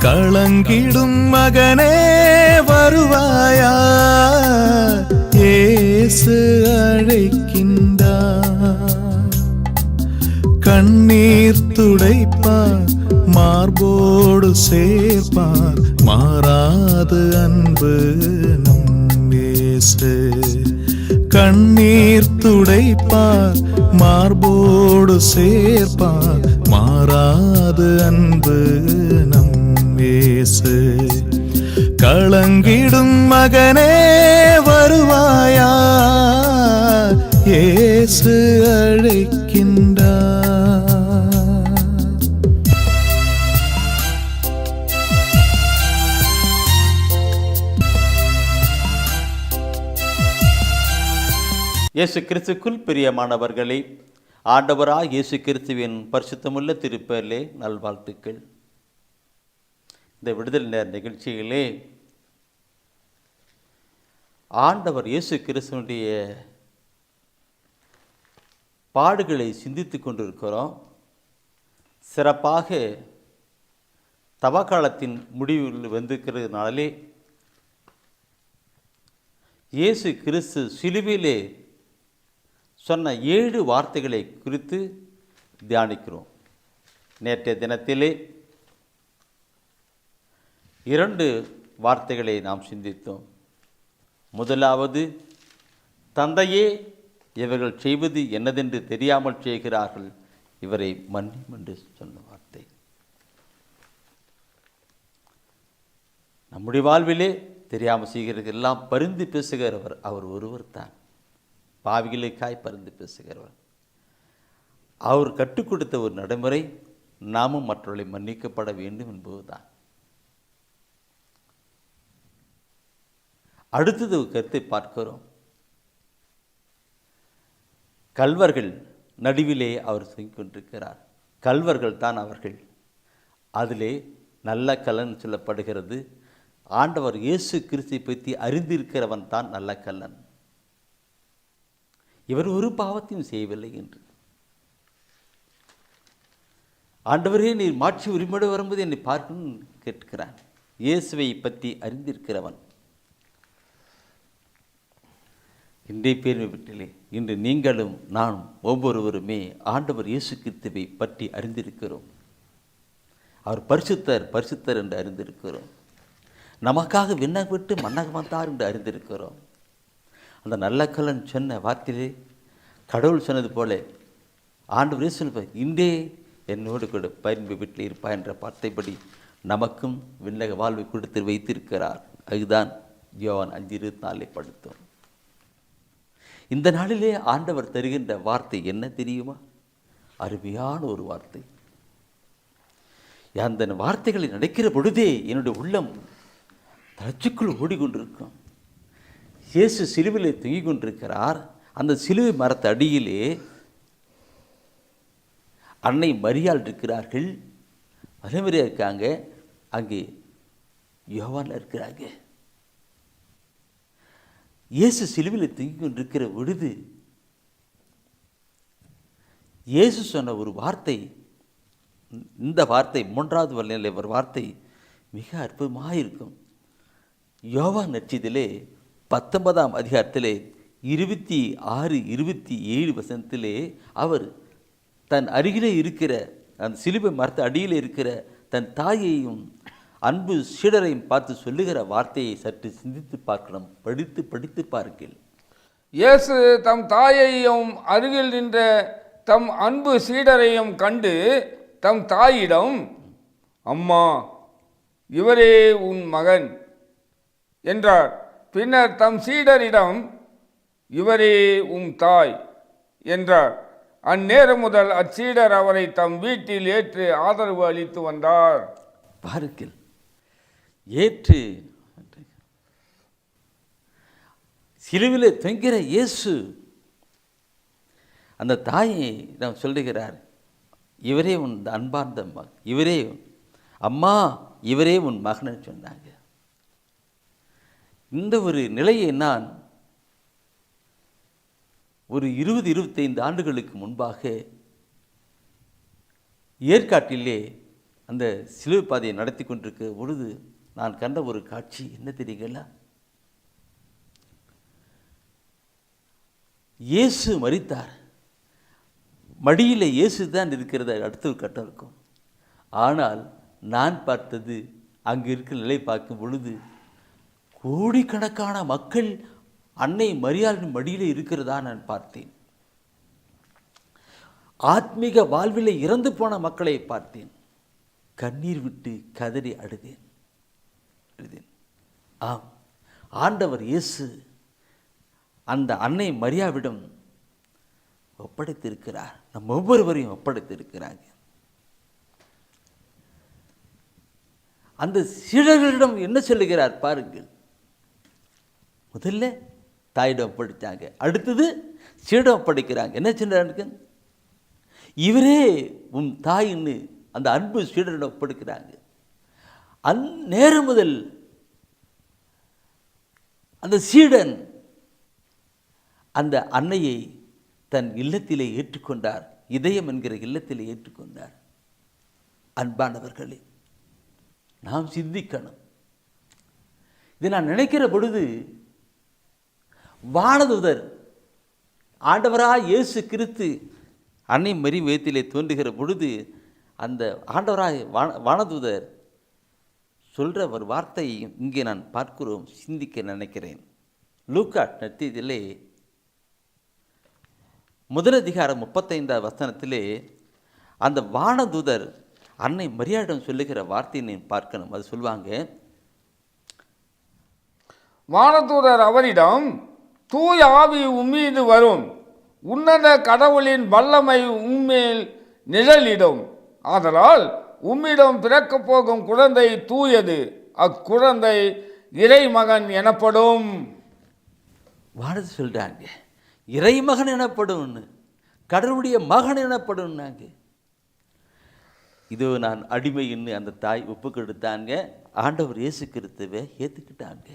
களங்கிடும் மகனே வருவாயா, இயேசு அழைக்கின்றார். கண்ணீர் துடைப்பார், மார்போடு சேர்ப்பார், மாறாது அன்பு நம் இயேசு. கண்ணீர் துடைப்பார், மார்போடு சேர்ப்பார், மாறாது அன்பு நம் இயேசு. களங்கிடும் மகனே வருவாயா, இயேசு அழைக்கின்றார். இயேசு கிறிஸ்துக்குள் பிரியமானவர்களே, ஆண்டவராய் இயேசு கிறிஸ்துவின் பரிசுத்தமுள்ள திருப்பெயரிலே நல்வாழ்த்துக்கள். இந்த விடுதலை நேர நிகழ்ச்சியிலே ஆண்டவர் இயேசு கிறிஸ்துவனுடைய பாடுகளை சிந்தித்து கொண்டிருக்கிறோம். சிறப்பாக தவக்காலத்தின் முடிவில் வந்திருக்கிறதுனாலே இயேசு கிறிஸ்து சிலுவையிலே சொன்ன 7 வார்த்தைகளை குறித்து தியானிக்கிறோம். நேற்றைய தினத்திலே 2 வார்த்தைகளை நாம் சிந்தித்தோம். முதலாவது, தந்தையே, இவர்கள் செய்வது என்னதென்று தெரியாமல் செய்கிறார்கள், இவரை மன்னியும் என்று சொன்ன வார்த்தை. நம்முடைய வாழ்விலே தெரியாமல் செய்கிறது எல்லாம் பரிந்து பேசுகிறவர் அவர் ஒருவர் தான். பாவிகளுக்காய் பரிந்து பேசுகிறவர். அவர் கற்றுக் கொடுத்த ஒரு நடைமுறை நாமும் மற்றவர்களை மன்னிக்கப்பட வேண்டும் என்பதுதான். அடுத்தது ஒரு கருத்தை பார்க்கிறோம். கல்வர்கள் நடுவிலே அவர் செய்து கொண்டிருக்கிறார். கல்வர்கள் தான் அவர்கள். அதிலே நல்ல கல்லன் சொல்லப்படுகிறது. ஆண்டவர் இயேசு கிறிஸ்துவை பற்றி அறிந்திருக்கிறவன் தான் நல்ல கல்லன். இவர் ஒரு பாவத்தையும் செய்யவில்லை என்று. ஆண்டவரே, நீர் மாட்சி உரிமையோடு வரும்போது என்னை பார்க்கணும்னு கேட்கிறான். இயேசுவை பற்றி அறிந்திருக்கிறவன். இன்றைய பேர் வீட்டிலே இன்று நீங்களும் நானும் ஒவ்வொருவருமே ஆண்டவர் இயேசு கிறிஸ்துவை பற்றி அறிந்திருக்கிறோம். அவர் பரிசுத்தர் பரிசுத்தர் என்று அறிந்திருக்கிறோம். நமக்காக விண்ணகப்பட்டு மன்னக வந்தார் என்று அறிந்திருக்கிறோம். அந்த நல்ல கல்லன் சொன்ன வார்த்தையிலே கடவுள் சொன்னது போல ஆண்டவரே சொல்வார், இன்றே என்னோடு கூட பயன்பு வீட்டில் இருப்பா என்ற வார்த்தைப்படி நமக்கும் விண்ணக வாழ்வை கொடுத்து வைத்திருக்கிறார். அதுதான் யோவான் 5:24 படுத்தோம். இந்த நாளிலே ஆண்டவர் தருகின்ற வார்த்தை என்ன தெரியுமா? அருமையான ஒரு வார்த்தை. அந்த வார்த்தைகளை நினைக்கிற பொழுதே என்னுடைய உள்ளம் தளர்ச்சிக்குள் ஓடிக்கொண்டிருக்கும். இயேசு சிலுவிலே தொங்கிக் கொண்டிருக்கிறார். அந்த சிலுவை மரத்து அடியிலே அன்னை மரியாள் இருக்கிறார்கள், மரியா இருக்காங்க, அங்கே யோவான் இருக்கிறாங்க. இயேசு சிலுவையில் தொங்கிக் கொண்டிருக்கிற பொழுது இயேசு சொன்ன ஒரு வார்த்தை, இந்த வார்த்தை 3வது வல்லையில் ஒரு வார்த்தை மிக அற்புதமாக இருக்கும். யோவான் நற்செய்தியிலே 19ஆம் அதிகாரத்திலே 26-27 அவர் தன் அருகிலே இருக்கிற அந்த சிலுவை மரத்து அடியில் இருக்கிற தன் தாயையும் அன்பு சீடரையும் பார்த்து சொல்லுகிற வார்த்தையை சற்று சிந்தித்து பார்க்கணும். படித்து பாருங்கள். இயேசு தம் தாயையும் அருகில் நின்ற தம் அன்பு சீடரையும் கண்டு தம் தாயிடம், அம்மா, இவரே உன் மகன் என்றார். பின்னர் தம் சீடரிடம், இவரே உன் தாய் என்றார். அந்நேரம் முதல் அச்சீடர் அவரை தம் வீட்டில் ஏற்று ஆதரவு அளித்து வந்தார். பாருங்கள், ஏற்று சிலுவிலே தொங்கிற இயேசு அந்த தாயை நாம் சொல்லுகிறார், இவரே உன் அன்பார்ந்த மகன், இவரே அம்மா, இவரே உன் மகன் சொன்னாங்க. இந்த ஒரு நிலையை நான் ஒரு 20-25 ஆண்டுகளுக்கு முன்பாக ஏற்காட்டிலே அந்த சிலுவை பாதையை நடத்தி கொண்டிருக்க பொழுது நான் கண்ட ஒரு காட்சி என்ன தெரியுங்களா? இயேசு மரித்தார், மடியில் இயேசு தான் இருக்கிறத அடுத்த ஒரு கட்டம் இருக்கும். ஆனால் நான் பார்த்தது அங்கு இருக்கிற நிலை பார்க்கும் பொழுது கோடிக்கணக்கான மக்கள் அன்னை மரியாளின் மடியில் இருக்கிறதா நான் பார்த்தேன். ஆத்மீக வாழ்வில் இறந்து போன மக்களை பார்த்தேன். கண்ணீர் விட்டு கதறி அழுதேன். ஆம், ஆண்டவர் இயேசு அந்த அன்னை மரியாவிடம் ஒப்படைத்திருக்கிறார். நம் ஒவ்வொருவரையும் ஒப்படைத்திருக்கிறாங்க. அந்த சீடர்களிடம் என்ன சொல்லுகிறார் பாருங்கள். முதல்ல தாயிடம் ஒப்படைத்தாங்க, அடுத்தது சீடம் ஒப்படைக்கிறாங்க. என்ன சொல்றாங்க? இவரே உன் தாயின்னு அந்த அன்பு சீடரிடம் ஒப்படைக்கிறாங்க. நேரம் முதல் அந்த சீடன் அந்த அன்னையை தன் இல்லத்திலே ஏற்றுக்கொண்டார், இதயம் என்கிற இல்லத்திலே ஏற்றுக்கொண்டார். அன்பானவர்களே, நாம் சிந்திக்கணும். இதை நான் நினைக்கிற பொழுது வானதூதர் ஆண்டவராய் இயேசு கிறிஸ்து அன்னை மரி வயிற்றிலே தோன்றுகிற பொழுது அந்த ஆண்டவராய் வானதூதர் சொல்கிற ஒரு வார்த்தையை இங்கே நான் பார்க்கிறோம், சிந்திக்க நினைக்கிறேன். லூக்கா நற்செய்தியிலே 1:35 அந்த வானதூதர் அன்னை மரியாளிடம் சொல்லுகிற வார்த்தையை நீ பார்க்கணும். அது சொல்லுவாங்க, வானதூதர் அவரிடம், தூய ஆவி உம்மீது வரும், உன்னத கடவுளின் வல்லமை உம்மேல் நிழலிடும், ஆதலால் உம்மிடம் பிறக்கப் போகும் குழந்தை தூயது, அக்குழந்தை இறைமகன் எனப்படும். வானது சொல்றாங்க, இறைமகன் எனப்படும், கடவுளுடைய மகன் எனப்படும். இதோ நான் அடிமைன்னு அந்த தாய் ஒப்பு கொடுத்தாங்க. ஆண்டவர் இயேசு கிறிஸ்துவை ஏற்றுக்கிட்டாங்க.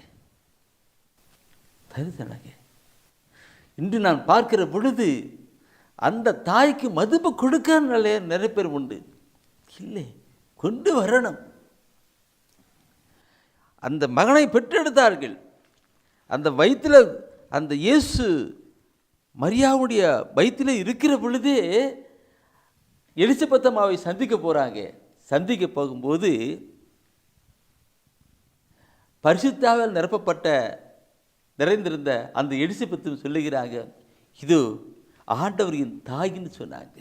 தருதனாங்க. இன்று நான் பார்க்கிற பொழுது அந்த தாய்க்கு மதிப்பு கொடுக்க நிறைய பேர் உண்டு. இல்லை, கொண்டு வரணும். அந்த மகனை பெற்றெடுத்தார்கள். அந்த வயிற்றில் அந்த இயேசு மரியாவுடைய வயிற்றில் இருக்கிற பொழுதே எலிசபெத் அம்மாவை சந்திக்க போகிறாங்க. சந்திக்க போகும்போது பரிசுத்தாவில் நிறைந்திருந்த அந்த எலிசபெத்து சொல்லுகிறாங்க, இது ஆண்டவரின் தாயின்னு சொன்னாங்க.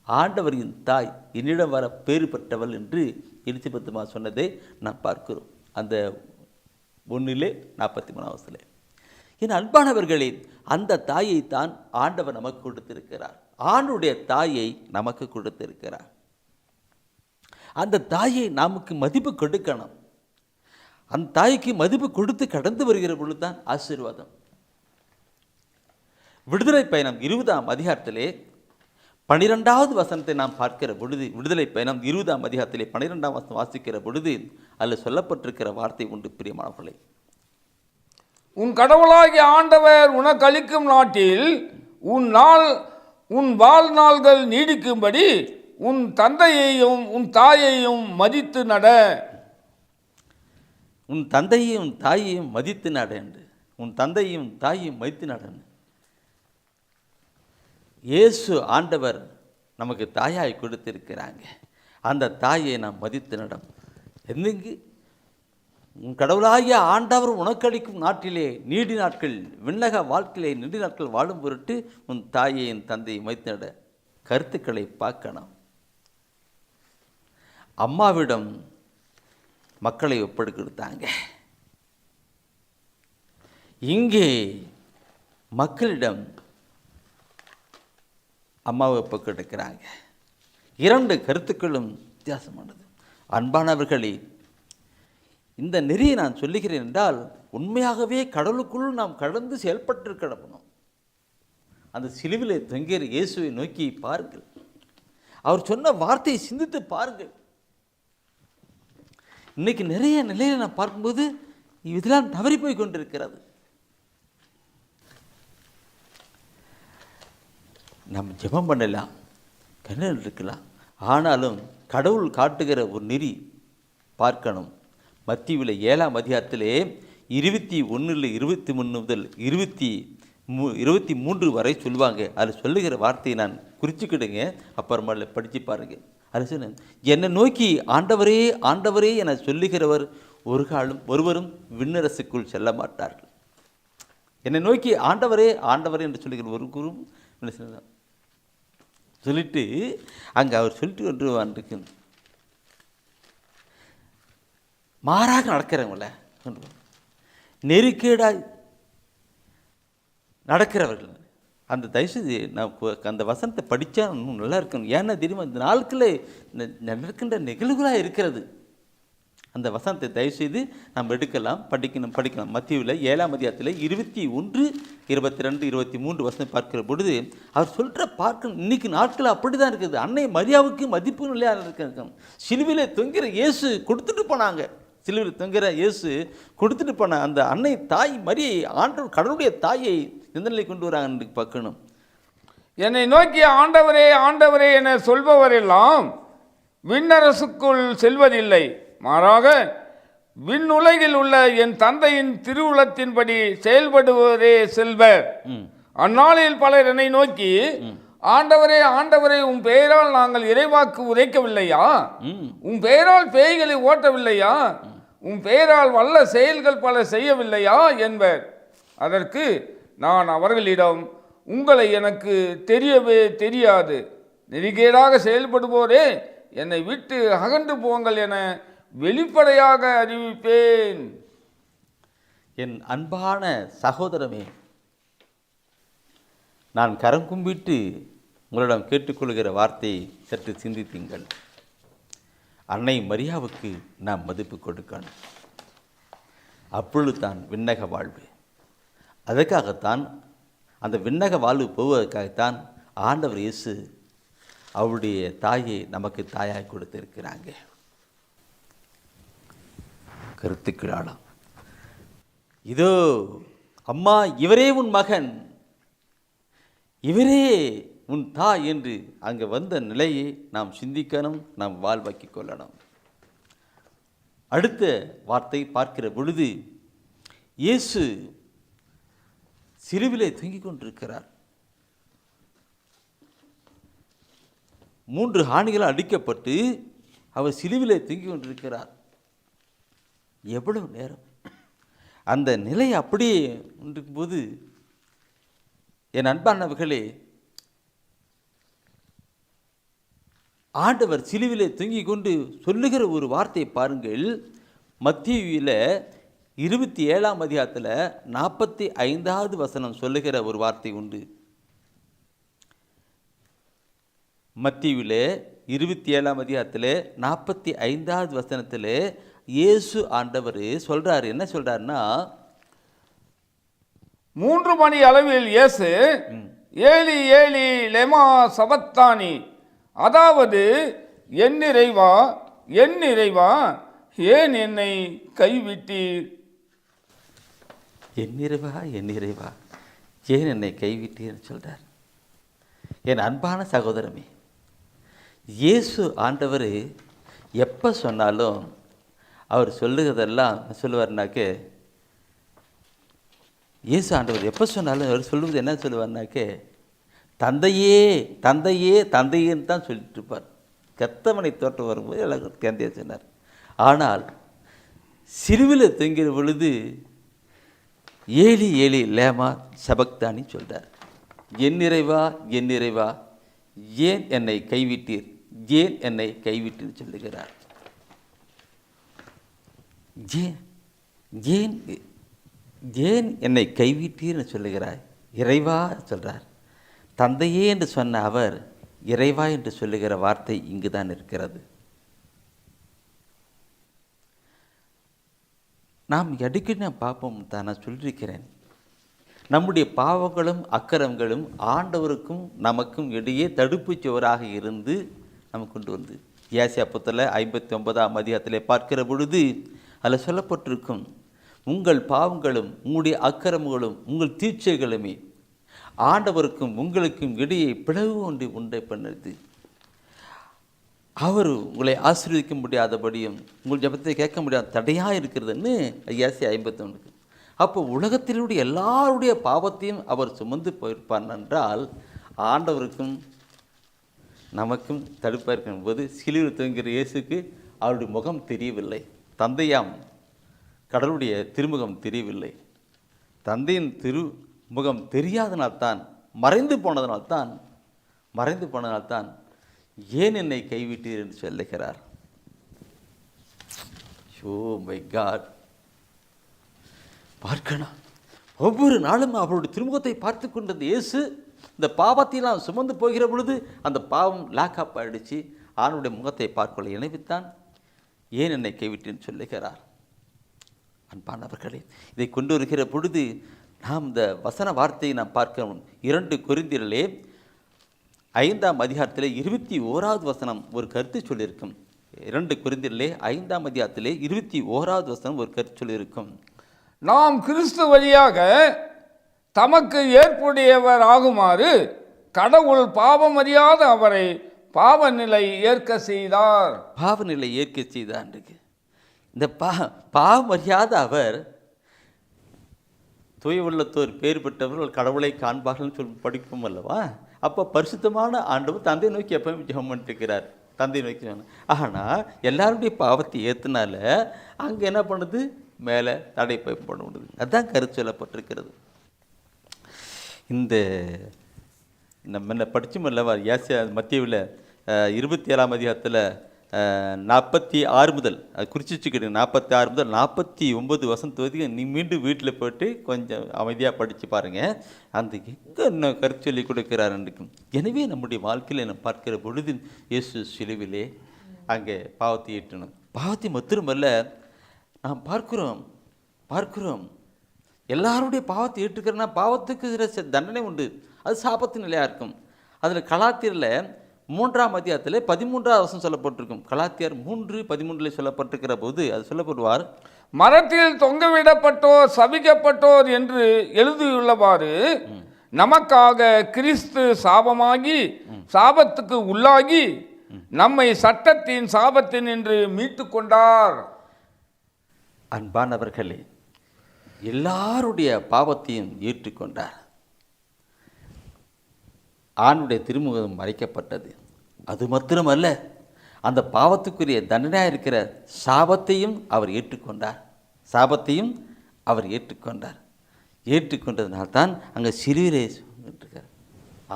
ஆண்டவரின் தாய் என்னிடம் வர பேறு பெற்றவள் என்று எலிசபெத் அம்மா சொன்னதை நாம் பார்க்கிறோம். அந்த 1:43. என் அன்பானவர்களே, அந்த தாயை தான் ஆண்டவர் நமக்கு கொடுத்திருக்கிறார். ஆண்டுடைய தாயை நமக்கு கொடுத்திருக்கிறார். அந்த தாயை நமக்கு மதிப்பு கொடுக்கணும். அந்த தாய்க்கு மதிப்பு கொடுத்து கடந்து வருகிற பொழுது தான் ஆசீர்வாதம். விடுதலை பயணம் 20ஆம் அதிகாரத்திலே 12வது வசனத்தை நாம் பார்க்கிற பொழுது, விடுதலை பயணம் 20ஆம் அதிகாரத்திலே 12ஆம் வசனம் வாசிக்கிற பொழுது அதில் சொல்லப்பட்டிருக்கிற வார்த்தை உண்டு. பிரியமானவர்களே, உன் கடவுளாகிய ஆண்டவர் உனக்கு அளிக்கும் நாட்டில் உன் வாழ்நாள்கள் நீடிக்கும்படி உன் தந்தையையும் உன் தாயையும் மதித்து நட. உன் தந்தையும் தாயையும் மதித்து நட என்று. உன் தந்தையும் தாயையும் மதித்து நடன். இயேசு ஆண்டவர் நமக்கு தாயாய் கொடுத்திருக்கிறாங்க. அந்த தாயை நாம் மதித்து நடம். என்னங்கு உன் கடவுளாகிய ஆண்டவர் உனக்களிக்கும் நாட்டிலே நீடி நாட்கள், விண்ணக வாழ்க்கையிலே நீடி நாட்கள் வாழும் பொருட்டு உன் தாயையும் தந்தையை மதித்து நட. கருத்துக்களை பார்க்கணும். அம்மாவிடம் மக்களை ஒப்படைத்தாங்க. இங்கே மக்களிடம் அம்மாவை ஒப்படைக்கிறாங்க. 2 கருத்துக்களும் வித்தியாசமானது. அன்பானவர்களே, இந்த நெறியை நான் சொல்லுகிறேன் என்றால் உண்மையாகவே கடவுளுக்குள் நாம் கடந்து செயல்பட்டு கிடக்கணும். அந்த சிலுவிலே தொங்கிற இயேசுவை நோக்கி பாருங்கள். அவர் சொன்ன வார்த்தையை சிந்தித்து பாருங்கள். இன்னைக்கு நிறைய நிலையை நான் பார்க்கும்போது இதெல்லாம் தவறி போய் கொண்டிருக்கிறது. நம்ம ஜெபம் பண்ணலாம், கண்ணீர் இருக்கலாம், ஆனாலும் கடவுள் காட்டுகிற ஒரு நெறி பார்க்கணும். மத்தேயுவில் 7ஆம் அதிகாரத்திலே 21-23 முதல் 23 வரை சொல்லுவாங்க. அதில் சொல்லுகிற வார்த்தையை நான் குறிச்சுக்கிடுங்க, அப்புறமா படித்து பாருங்க. அது சொன்ன, என்னை நோக்கி ஆண்டவரே ஆண்டவரே என சொல்லுகிறவர் ஒருவரும் விண்ணரசுக்குள் செல்ல மாட்டார்கள். என்னை நோக்கி ஆண்டவரே ஆண்டவரே என்று சொல்லுகிற ஒரு குரும் சொல்லிட்டு அங்கே அவர் சொல்லிட்டு கொண்டு மாறாக நடக்கிறவங்கள நெருக்கேடாய் நடக்கிறவர்கள் அந்த தயவுசெய்து நான் அந்த வசனத்தை படித்தா இன்னும் நல்லா இருக்கணும். ஏன்னா தெரியுமா, இந்த நாட்களில் நடக்கின்ற நிகழ்வுகளாக இருக்கிறது. அந்த வசனத்தை தயவுசெய்து நம்ம எடுக்கலாம், படிக்கலாம். மத்தேயுவில் 7ஆம் அதிகாரத்தில் 21, 22, 23 வசனம் பார்க்கிற பொழுது அவர் சொல்கிற பார்க்கணும். இன்னைக்கு நாட்கள் அப்படி தான் இருக்குது. அன்னை மரியாவுக்கு மதிப்பு நிலையாக இருக்க சிலுவையில் தொங்கிற இயேசு கொடுத்துட்டு போனாங்க. சிலுவையில் தொங்கிற இயேசு கொடுத்துட்டு போன அந்த அன்னை தாய் மரியை ஆண்டவர் கடவுளுடைய தாயை எந்த நிலை கொண்டு வராங்க பார்க்கணும். என்னை நோக்கி ஆண்டவரே ஆண்டவரே என சொல்பவரெல்லாம் விண்ணரசுக்குள் செல்வதில்லை, மாறாக விண்ணுலகில் உள்ள என் தந்தையின் திருவுளத்தின்படி செயல்படுவதே செல்வர். அந்நாளில் பலர் என்னை நோக்கி ஆண்டவரே ஆண்டவரே உன் பெயரால் நாங்கள் இறைவாக்கு உரைக்கவில்லையா, உன் பெயரால் பேய்களை ஓட்டவில்லையா, உன் பெயரால் வல்ல செயல்கள் பல செய்யவில்லையா என்பர். அதற்கு நான் அவர்களிடம், உங்களை எனக்கு தெரியவே தெரியாது, நெறிகேடாக செயல்படுவோரே என்னை விட்டு அகன்று போங்கள் என வெளிப்படையாக அறிவிப்பேன். என் அன்பான சகோதரமே, நான் கரம் கும்பிட்டு உங்களிடம் கேட்டுக்கொள்கிற வார்த்தையை சற்று சிந்தித்தீங்கள். அன்னை மரியாவுக்கு நாம் மதிப்பு கொடுக்கணும். அப்பொழுது தான் விண்ணக வாழ்வு. அதற்காகத்தான் அந்த விண்ணக வாழ்வு போவதற்காகத்தான் ஆண்டவர் இயேசு அவருடைய தாயை நமக்கு தாயாக கொடுத்திருக்கிறாங்க. கருத்துக்களாம், இதோ அம்மா இவரே உன் மகன், இவரே உன் தாய் என்று அங்கே வந்த நிலையை நாம் சிந்திக்கணும், நாம் வாழ்வாக்கி கொள்ளணும். அடுத்த வார்த்தை பார்க்கிற பொழுது இயேசு சிலுவிலே தொங்கிக் கொண்டிருக்கிறார். 3 ஆணிகளால் அடிக்கப்பட்டு அவர் சிலுவிலே தொங்கிக் கொண்டிருக்கிறார். எவ்வளவு நேரம் அந்த நிலை அப்படியே இருக்கும்போது, என் அன்பானவர்களே, ஆண்டவர் சிலுவிலே தொங்கிக் கொண்டு சொல்லுகிற ஒரு வார்த்தையை பாருங்கள். மத்தேயுவில் 27ஆம் அதிகாரத்தில் 45வது வசனம் சொல்லுகிற ஒரு வார்த்தை உண்டு. மத்தேயுவில் 27ஆம் அதிகாரத்தில் 45வது வசனத்தில் இயேசு ஆண்டவர் சொல்றாரு. என்ன சொல்றாருன்னா, 3 மணி அளவில் இயேசு ஏலி ஏலி லெமா சபத்தானி, அதாவது என் இறைவா என் இறைவா ஏன் என்னை கைவிட்டீர், என் இறைவா என் இறைவா ஏன் என்னை கைவிட்டீர்னு சொல்றார். என் அன்பான சகோதரமே, இயேசு ஆண்டவர் எப்போ சொன்னாலும் அவர் சொல்லுகிறதெல்லாம் சொல்லுவார்னாக்க, இயேசு ஆண்டவர் எப்போ சொன்னாலும் அவர் சொல்லுவது என்ன சொல்லுவார்னாக்க, தந்தையே தந்தையே தந்தையேன்னு தான் சொல்லிட்டு இருப்பார். கெத்தமனை தோட்டம் வரும்போது எல்லாம் தந்தையை சொன்னார். ஆனால் சிலுவையில் தொங்கிற பொழுது ஏலி ஏலி லேமா சபக்தானி சொல்கிறார். என் இறைவா என் இறைவா ஏன் என்னை கைவிட்டீர், ஏன் என்னை கைவிட்டீர் சொல்லுகிறார். ஏன் ஏன் ஏன் என்னை கைவிட்டீர்னு சொல்லுகிறார். இறைவா சொல்கிறார். தந்தையே என்று சொன்ன அவர் இறைவா என்று சொல்லுகிற வார்த்தை இங்கு தான் இருக்கிறது. நாம் அடிக்கடி நான் பார்ப்போம் தான், நான் சொல்லியிருக்கிறேன். நம்முடைய பாவங்களும் அக்கிரமங்களும் ஆண்டவருக்கும் நமக்கும் இடையே தடுப்பு சுவராக இருந்து நம்ம கொண்டு வந்து, ஏசாயா புத்தகத்தில் 59ஆம் அதிகாரத்திலே பார்க்கிற பொழுது அதில் சொல்லப்பட்டிருக்கும், உங்கள் பாவங்களும் உங்களுடைய அக்கிரமங்களும் உங்கள் தீட்சைகளுமே ஆண்டவருக்கும் உங்களுக்கும் இடையே பிளவு ஒன்று உண்டை பண்ணுது. அவர் உங்களை ஆசீர்வதிக்க முடியாதபடியும் உங்கள் ஜெபத்தை கேட்க முடியாத தடையாக இருக்கிறதுன்னு ஏசாயா 51. அப்போ உலகத்திலுடைய எல்லாருடைய பாவத்தையும் அவர் சுமந்து போயிருப்பார் என்றால் ஆண்டவருக்கும் நமக்கும் தடுப்பாக இருக்கும் போது சிலுவையில் தொங்குகிற இயேசுக்கு அவருடைய முகம் தெரியவில்லை. தந்தையாம் கடவுளுடைய திருமுகம் தெரியவில்லை. தந்தையின் திருமுகம் தெரியாதனால்தான், மறைந்து போனதனால்தான் ஏன் என்னை கைவிட்டீர் என்று சொல்லுகிறார். ஓ மை காட், பார்க்கணும். ஒவ்வொரு நாளும் அவருடைய திருமுகத்தை பார்த்து கொண்டிருந்த இயேசு இந்த பாவத்தையெல்லாம் சுமந்து போகிற பொழுது அந்த பாவம் லாக்அப் ஆகிடுச்சு. ஆணுடைய முகத்தை பார்க்கொள்ள இணைவித்தான் ஏன் என்னை கைவிட்டேன்னு சொல்லுகிறார். அன்பானவர்களே, இதை கொண்டு வருகிற பொழுது நாம் இந்த வசன வார்த்தையை நாம் பார்க்கணும். 2 கொரிந்தியரிலே 5ஆம் அதிகாரத்திலே 21வது வசனம் ஒரு கருத்து சொல்லியிருக்கும். 2 கொரிந்தியரிலே 5ஆம் அதிகாரத்திலே 21வது வசனம் ஒரு கருத்து சொல்லியிருக்கும். நாம் கிறிஸ்து வழியாக தமக்கு ஏற்புடையவர் ஆகுமாறு கடவுள் பாவம் அறியாத அவரை பாவநிலை ஏற்க செய்தார். பாவநிலை ஏற்க செய்தார். இந்த பாவம் அறியாத அவர், தூய உள்ளத்தோர் பேர் பெற்றவர்கள் கடவுளை காண்பார்கள் சொல்லி படிப்போம் அல்லவா? அப்போ பரிசுத்தமான ஆண்டவர் தந்தை நோக்கி எப்பவும் ஜெபம் பண்ணிருக்கிறார். தந்தை நோக்கி. ஆனால் எல்லாருடைய பாவத்தை ஏற்றுனால அங்கே என்ன பண்ணுது? மேலே தடை பண்ண முடியுது. அதுதான் கருத்து சொல்லப்பட்டிருக்கிறது. இந்த நம்ம என்ன படித்தோம் அல்லவா? ஏசாயா மத்தேயுவில் 27ஆம் அதிகாரத்தில் 46 முதல், அது குறிச்சிச்சுக்கிட்டு 46 முதல் 49 வசனம் நீ மீண்டும் வீட்டில் போய்ட்டு கொஞ்சம் அமைதியாக படித்து பாருங்கள். அந்த எங்கே இன்னும் கருத்து சொல்லி கொடுக்கிறார் இருக்கும். எனவே நம்முடைய வாழ்க்கையில் நம்ம பார்க்கிற பொழுது இயேசு சிலுவிலே அங்கே பாவத்தை ஏற்றணும். பாவத்தை மாத்திரமல்ல, நாம் பார்க்கிறோம் எல்லாருடைய பாவத்தை ஏற்றுக்கிறனா பாவத்துக்கு தண்டனை உண்டு. அது சாபத்தின் நிலையாக இருக்கும். அதில் கலாத்தியரில் 3ஆம் அதிகாரத்தில் 13ஆவது வசனம் சொல்லப்பட்டிருக்கும். கலாத்தியர் 3:13 சொல்லப்பட்டிருக்கிற போது அது சொல்லப்படுவார், மரத்தில் தொங்கவிடப்பட்டோர் சபிக்கப்பட்டோர் என்று எழுதியுள்ளவாறு நமக்காக கிறிஸ்து சாபமாகி சாபத்துக்கு உள்ளாகி நம்மை சட்டத்தின் சாபத்தின் என்று மீட்டு கொண்டார். அன்பானவர்களே, எல்லாருடைய பாவத்தையும் ஏற்றுக்கொண்டார். ஆணுடைய திருமுகம் மறைக்கப்பட்டது. அது மாத்திரமல்ல, அந்த பாவத்துக்குரிய தண்டனையாக இருக்கிற சாபத்தையும் அவர் ஏற்றுக்கொண்டார். ஏற்றுக்கொண்டதுனால்தான் அங்கே சிறுவிலே இருக்கார்.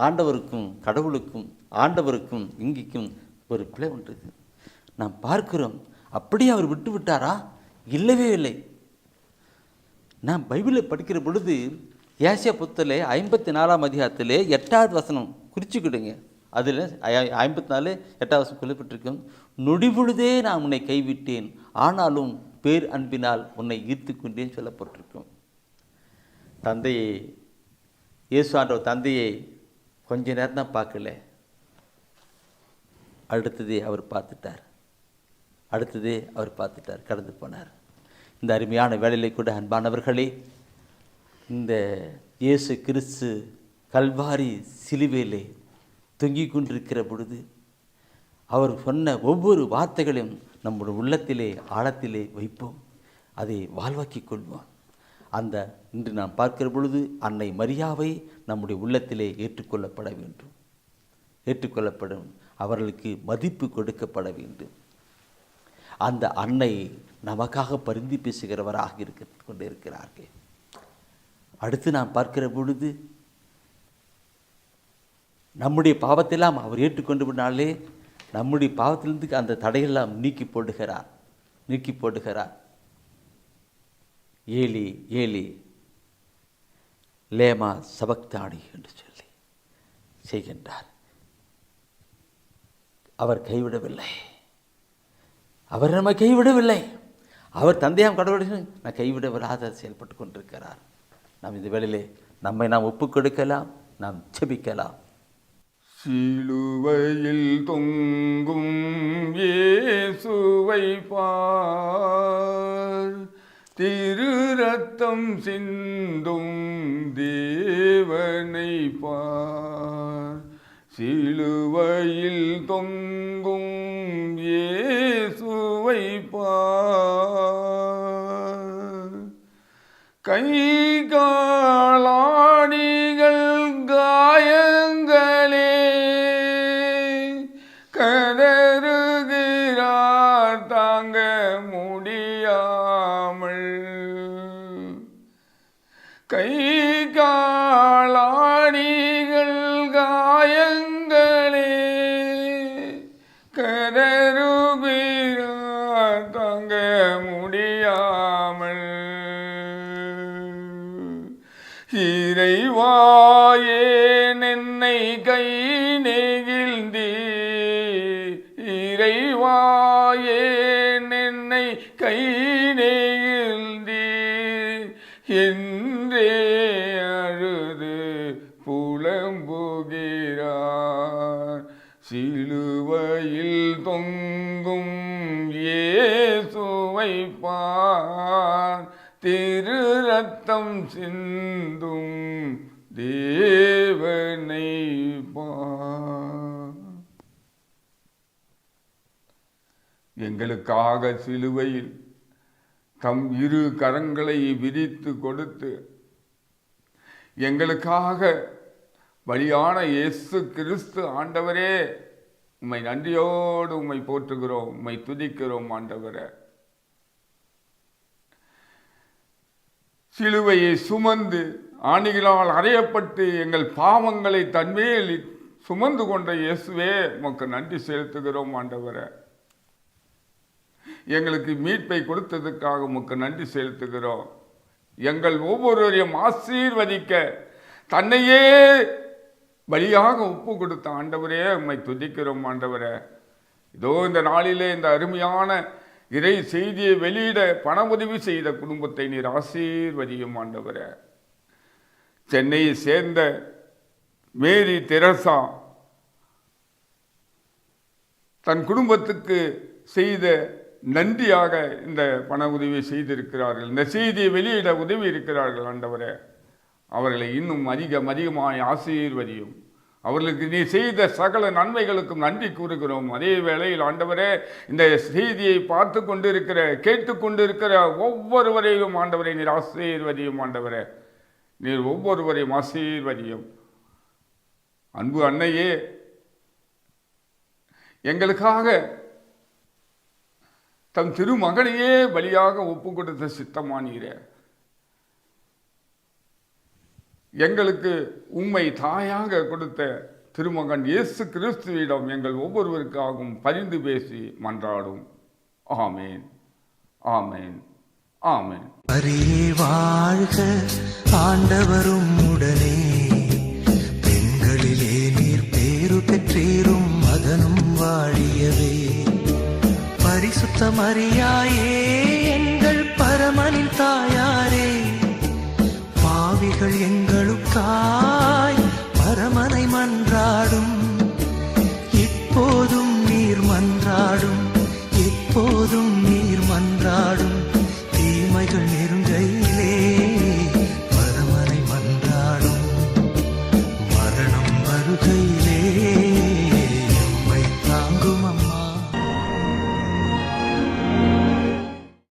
ஆண்டவருக்கும் கடவுளுக்கும் ஆண்டவருக்கும் இங்கிக்கும் ஒரு பிழை ஒன்று. நாம் பார்க்கிறோம். அப்படியே அவர் விட்டு விட்டாரா? இல்லவே இல்லை. நாம் பைபிளை படிக்கிற பொழுது ஏசாயா புத்தகத்திலே 54ஆம் அதிகாரத்திலே 8வது வசனம் குறிச்சுக்கிடுங்க. அதில் 54 8வது வசனம் சொல்லப்பட்டிருக்கும், நொடிபொழுதே நான் உன்னை கைவிட்டேன், ஆனாலும் பேர் அன்பினால் உன்னை ஈர்த்து கொண்டேன்னு சொல்லப்பட்டிருக்கும். தந்தையை, இயேசு ஆண்டவர் தந்தையை கொஞ்ச நேரம் தான் பார்க்கல, அடுத்ததே அவர் பார்த்துட்டார், கடந்து போனார். இந்த அருமையான வேளையிலே கூட அன்பானவர்களே, இந்த இயேசு கிறிஸ்து கல்வாரி சிலுவையிலே தொங்கிக் கொண்டிருக்கிற பொழுது அவர் சொன்ன ஒவ்வொரு வார்த்தைகளையும் நம்முடைய உள்ளத்திலே ஆழத்திலே வைப்போம், அதை வாழ்வாக்கிக் கொள்வோம். அந்த இன்று நாம் பார்க்கிற பொழுது அன்னை மரியாவை நம்முடைய உள்ளத்திலே ஏற்றுக்கொள்ளப்படும், அவர்களுக்கு மதிப்பு கொடுக்கப்பட வேண்டும். அந்த அன்னை நமக்காக பரிந்து பேசுகிறவராக கொண்டிருக்கிறார்கள். அடுத்து நாம் பார்க்கிற பொழுது நம்முடைய பாவத்தெல்லாம் அவர் ஏற்றுக்கொண்டு விட்டாலே நம்முடைய பாவத்திலிருந்து அந்த தடையெல்லாம் நீக்கி போடுகிறார். ஏலி ஏலி லேமா சபக்தானி என்று சொல்லி செய்கின்றார். அவர் நம்மை கைவிடவில்லை. அவர் தந்தையாம் கடவுளுடன் நான் கைவிடவில்லாத செயல்பட்டு கொண்டிருக்கிறார். நாம் இந்த வேளையிலே நம்மை நாம் ஒப்புக் கொடுக்கலாம், நாம் ஜெபிக்கலாம். சிலுவையில் தொங்கும் இயேசுவை பார், திரு ரத்தம் சிந்தும் தேவனை பார். சிலுவையில் தொங்கும் கை காலாணிகள் காயங்களே கதறுகிறார் தாங்க முடியாமல். கை காலாணிகள் காயங்களே கதறுகிறார் தாங்க முடியாமல். இறைவாயே என்னை கை நெகிழ்ந்தீ, இறைவாயே என்னை கை நெகிழ்ந்தீ என்றே அழுது புலம்புகிறார். சிலுவையில் தொங்கும் இயேசுவை பார், திரு ரத்தம் சிந்தும் தேவனை பார். எங்களுக்காக சிலுவையில் தம் இரு கரங்களை விரித்து கொடுத்து எங்களுக்காக பலியான இயேசு கிறிஸ்து ஆண்டவரே, உம்மை நன்றியோடு உம்மை போற்றுகிறோம், உம்மை துதிக்கிறோம் ஆண்டவரே. சிலுவையை சுமந்து ஆணிகளால் அறையப்பட்டு எங்கள் பாவங்களை தன்மேல் சுமந்து கொண்ட இயேசுவே, உமக்கு நன்றி செலுத்துகிறோம் ஆண்டவரே. எங்களுக்கு மீட்பை கொடுத்ததுக்காக உமக்கு நன்றி செலுத்துகிறோம். எங்கள் ஒவ்வொருவரையும் ஆசீர்வதிக்க தன்னையே பலியாக ஒப்பு கொடுத்த ஆண்டவரே, உம்மை துதிக்கிறோம் ஆண்டவரே. இதோ இந்த நாளிலே இந்த அருமையான இறை செய்தியை வெளியிட பண உதவி செய்த குடும்பத்தை நீர் ஆசீர்வதியும் ஆண்டவரே. சென்னையை சேர்ந்த மேரி தெரசா தன் குடும்பத்துக்கு செய்த நன்றியாக இந்த பண உதவி செய்திருக்கிறார்கள். இந்த செய்தியை வெளியிட உதவி இருக்கிறார்கள் ஆண்டவரே. அவர்களை இன்னும் அதிகமாய் ஆசீர்வதியும். அவர்களுக்கு நீ செய்த சகல நன்மைகளுக்கும் நன்றி கூறுகிறோம். அதே வேளையில் ஆண்டவரே, இந்த செய்தியை பார்த்து கொண்டிருக்கிற கேட்டு கொண்டிருக்கிற ஒவ்வொருவரையும் ஆண்டவரை நீர் ஆசீர்வதியும் ஆண்டவரே. நீர் ஒவ்வொருவரையும் ஆசீர்வதியும். அன்பு அன்னையே, எங்களுக்காக தம் திருமகனையே பலியாக ஒப்பு கொடுத்த சித்தமானீரே. எங்களுக்கு உம்மை தாயாக கொடுத்த திருமகன் இயேசு கிறிஸ்துவிடம் எங்கள் ஒவ்வொருவருக்காகவும் பரிந்து பேசி மன்றாடும். ஆமேன், ஆமேன், ஆமேன். மரியே வாழ்க, ஆண்டவரும் உடனே, பெண்களிலே நீர் பேறு பெற்றீரும், மகனும் வாழியவே. பரிசுத்த மரியாயே, எங்கள் பரமனின் தாயா